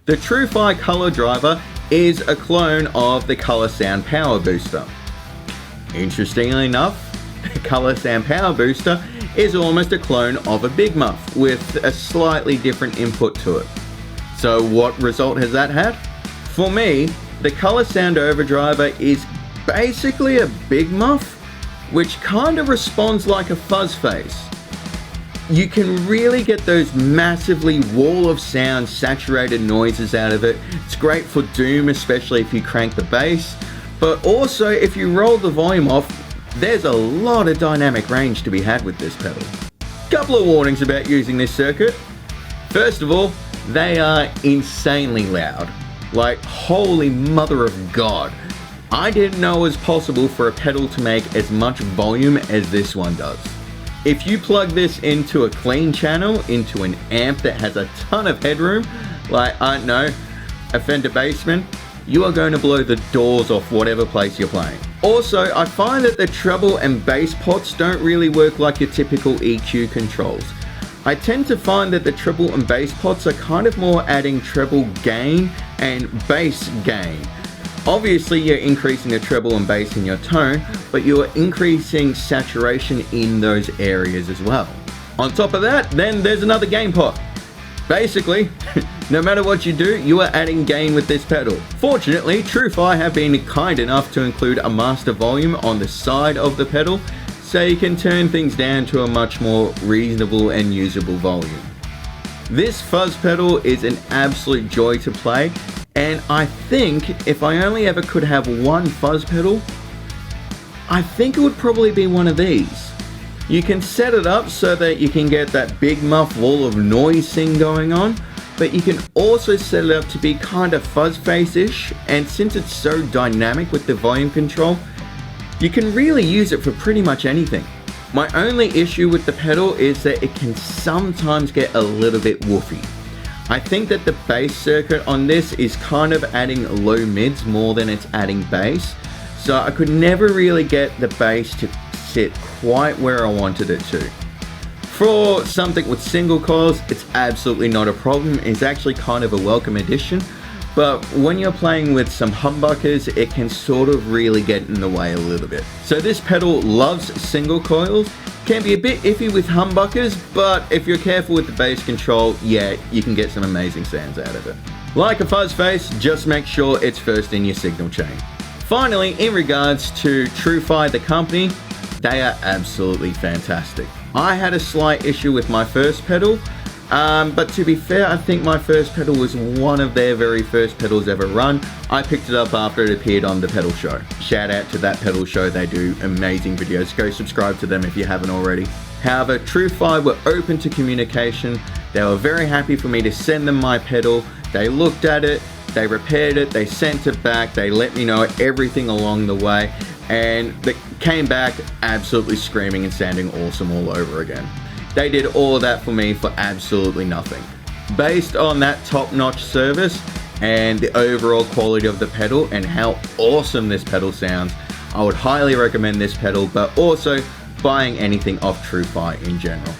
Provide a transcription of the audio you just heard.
The Tru-Fi Colordriver is a clone of the Color Sound Power Booster. Interestingly enough, the Color Sound Power Booster is almost a clone of a Big Muff with a slightly different input to it. So what result has that had? For me, the Color Sound Overdriver is basically a Big Muff, which kind of responds like a fuzz face. You can really get those massively wall of sound saturated noises out of it. It's great for doom, especially if you crank the bass, but also if you roll the volume off, there's a lot of dynamic range to be had with this pedal. Couple of warnings about using this circuit. First of all, they are insanely loud. Like, holy mother of God. I didn't know it was possible for a pedal to make as much volume as this one does. If you plug this into a clean channel, into an amp that has a ton of headroom, like, I don't know, a Fender Bassman, you are going to blow the doors off whatever place you're playing. Also, I find that the treble and bass pots don't really work like your typical EQ controls. I tend to find that the treble and bass pots are kind of more adding treble gain and bass gain. Obviously, you're increasing the treble and bass in your tone, but you are increasing saturation in those areas as well. On top of that, then there's another gain pot. Basically, no matter what you do, you are adding gain with this pedal. Fortunately, Tru-Fi have been kind enough to include a master volume on the side of the pedal, so you can turn things down to a much more reasonable and usable volume. This fuzz pedal is an absolute joy to play, and I think if I only ever could have one fuzz pedal, I think it would probably be one of these. You can set it up so that you can get that big muff wall of noise thing going on, but you can also set it up to be kind of fuzz face-ish, and since it's so dynamic with the volume control, you can really use it for pretty much anything. My only issue with the pedal is that it can sometimes get a little bit woofy. I think that the bass circuit on this is kind of adding low mids more than it's adding bass, so I could never really get the bass to sit quite where I wanted it to. For something with single coils, it's absolutely not a problem. It's actually kind of a welcome addition, but when you're playing with some humbuckers, it can sort of really get in the way a little bit. So this pedal loves single coils, can be a bit iffy with humbuckers, but if you're careful with the bass control, yeah, you can get some amazing sounds out of it. Like a fuzz face, just make sure it's first in your signal chain. Finally, in regards to Tru-Fi, the company, they are absolutely fantastic. I had a slight issue with my first pedal, but to be fair, I think my first pedal was one of their very first pedals ever run. I picked it up after it appeared on the Pedal Show. Shout out to that Pedal Show, they do amazing videos. Go subscribe to them if you haven't already. However, Tru-Fi were open to communication. They were very happy for me to send them my pedal. They looked at it, they repaired it, they sent it back, they let me know everything along the way, and they came back absolutely screaming and sounding awesome all over again. They did all of that for me for absolutely nothing. Based on that top-notch service and the overall quality of the pedal and how awesome this pedal sounds, I would highly recommend this pedal, but also buying anything off Tru-Fi in general.